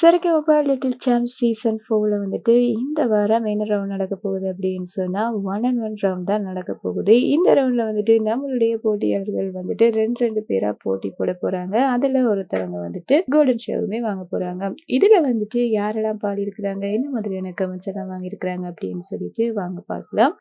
Sa Re Ga Ma Pa little சாம்ப்ஸ் season 4ல வந்துட்டு இந்த வாரம் என்ன ரவுண்ட் நடக்க போகுது அப்படின்னு சொன்னா, 1 அண்ட் 1 ரவுண்ட் தான் நடக்க போகுது. இந்த ரவுண்ட்ல வந்துட்டு நம்மளுடைய போட்டியாளர்கள் வந்துட்டு 2 பேரா போட்டி போட போறாங்க. அதுல ஒருத்தவங்க வந்துட்டு கோல்டன் ஷவருமே வாங்க போறாங்க. இதுல வந்துட்டு யாரெல்லாம் பாடியிருக்கிறாங்க, என்ன மாதிரியான கமெண்ட்ஸ் எல்லாம் வாங்கியிருக்கிறாங்க அப்படின்னு சொல்லிட்டு வாங்க பார்க்கலாம்.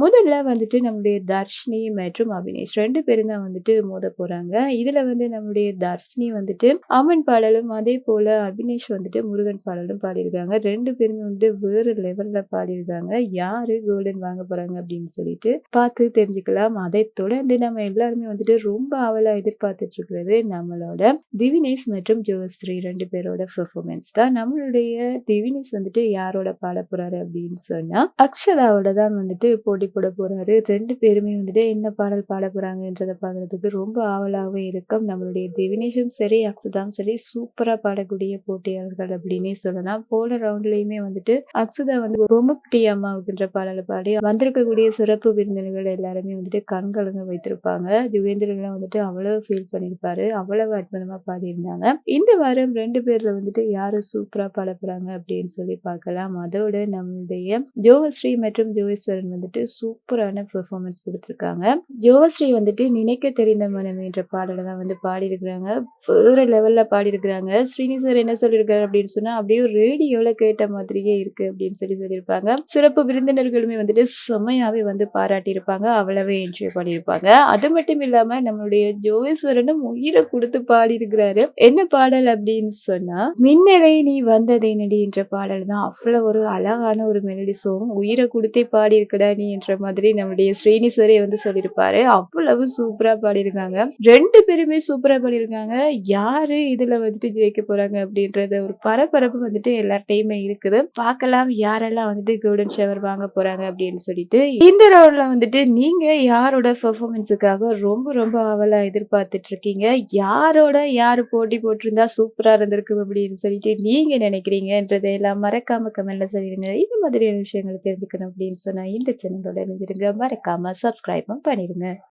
முதல்ல வந்துட்டு நம்முடைய தர்ஷினி மற்றும் அபினேஷ் 2 பேரும் தான் வந்துட்டு மோத போறாங்க. இதுல வந்து நம்முடைய தர்ஷினி வந்துட்டு அம்மன் பாடலும், அதே போல அபினேஷ் வந்துட்டு முருகன் பாடலும் பாடியிருக்காங்க. 2 பேருமே வந்து வேறு லெவல்ல பாடியிருக்காங்க. யாரு கோல்டன் வாங்க போறாங்க அப்படின்னு சொல்லிட்டு பார்த்து தெரிஞ்சுக்கலாம். அதை தொடர்ந்து நம்ம எல்லாருமே வந்துட்டு ரொம்ப ஆவலா எதிர்பார்த்துட்டு இருக்கிறது நம்மளோட திவினேஷ் மற்றும் ஜோஸ்ரீ 2 பேரோட பெர்ஃபார்மன்ஸ் தான். நம்மளுடைய திவினேஷ் வந்துட்டு யாரோட பாட போறாரு அப்படின்னு சொன்னா, அக்ஷதாவோட தான் வந்துட்டு போட்டி போட போறாரு. 2 பேருமே வந்துட்டு என்ன பாடல் பாட போறாங்கன்றத பார்க்கறதுக்கு ரொம்ப ஆவலாவே இருக்கும். நம்மளுடைய திவினேஷும் சரி, அக்ஷதாவும் சரி சூப்பரா பாடக்கூடிய போட்டியாளர்கள் அப்படின்னே சொல்லலாம். போன ரவுண்ட்லயுமே வந்துட்டு அக்ஷதா வந்து பொம்முக்குட்டி அம்மாவுக்குன்ற பாடலை பாடி வந்திருக்கக்கூடிய சிறப்பு விருந்தினர்கள் எல்லாருமே வந்துட்டு கண்கலங்க வைத்திருப்பாங்க. யுகேந்திரன்லாம் வந்துட்டு அவ்வளவு ஃபீல் பண்ணியிருப்பாரு. அவ்வளவு அற்புதமா பாடியிருந்தாங்க. இந்த வாரம் 2 பேர்ல வந்துட்டு யாரு சூப்பரா பாட போறாங்க அப்படின்னு சொல்லி பார்க்கலாம். அதோட நம்மளுடைய ஜோகஸ்ரீ மற்றும் ஜோகேஸ்வரன் வந்துட்டு சூப்பரான பெர்ஃபார்மன்ஸ் கொடுத்துருக்காங்க. ஜோகஸ்ரீ வந்துட்டு நினைக்க தெரிந்த மனமே என்ற பாடலை தான் வந்து பாடியிருக்கிறாங்க. வேற லெவல்ல பாடியிருக்கிறாங்க. ஸ்ரீனிசர் என்ன சொல்லியிருக்காரு அப்படின்னு சொன்னா, அப்படியே ரேடியோல கேட்ட மாதிரியே இருக்கு அப்படின்னு சொல்லியிருப்பாங்க. சிறப்பு விருந்தினர்களுமே வந்துட்டு செம்மையாவே வந்து பாராட்டியிருப்பாங்க. அவ்வளவே என்ஜாய் பண்ணியிருப்பாங்க. அது மட்டும் இல்லாம நம்மளுடைய ஜோகேஸ்வரனும் உயிரை கொடுத்து பாடியிருக்கிறாரு. என்ன பாடல் அப்படின்னு சொன்னா, மின்னலை நீ வந்ததேனடி என்ற பாடல் தான். அவ்வளவு ஒரு அழகான ஒரு மெலடி சாங். உயிரை கொடுத்தே பாடியிருக்கடா நீ என்ற மாதிரி நம்முடைய ஸ்ரீனிசரே வந்து சொல்லியிருப்பாரு. அவ்வளவு சூப்பரா பாடியிருக்காங்க. 2 பேருமே சூப்பரா பாடியிருக்காங்க. யாரு இதுல வந்துட்டு ஜெயிக்க போறாங்க அப்படின்றது ஒரு பரபரப்பு வந்துட்டு எல்லார்ட்டையுமே இருக்குது. பார்க்கலாம் யாரெல்லாம் வந்துட்டு கோல்டன் ஷவர் வாங்க போறாங்க அப்படின்னு சொல்லிட்டு. இந்த ரவுண்ட்ல வந்துட்டு நீங்க யாரோட பெர்ஃபார்மன்ஸுக்காக ரொம்ப ரொம்ப ஆவலா எதிர்பார்த்துட்டு இருக்கீங்க? யாரு போட்டி போட்டிருந்தா சூப்பரா இருந்திருக்கு அப்படின்னு சொல்லிட்டு நீங்க நினைக்கிறீங்கன்றதை எல்லாம் மறக்காம கமெண்ட்ல சொல்லிடுங்க. இந்த மாதிரியான விஷயங்களை தெரிஞ்சுக்கணும் அப்படின்னு சொன்னா இந்த சேனலோட இணைஞ்சிருங்க. மறக்காம சப்ஸ்கிரைபும் பண்ணிடுங்க.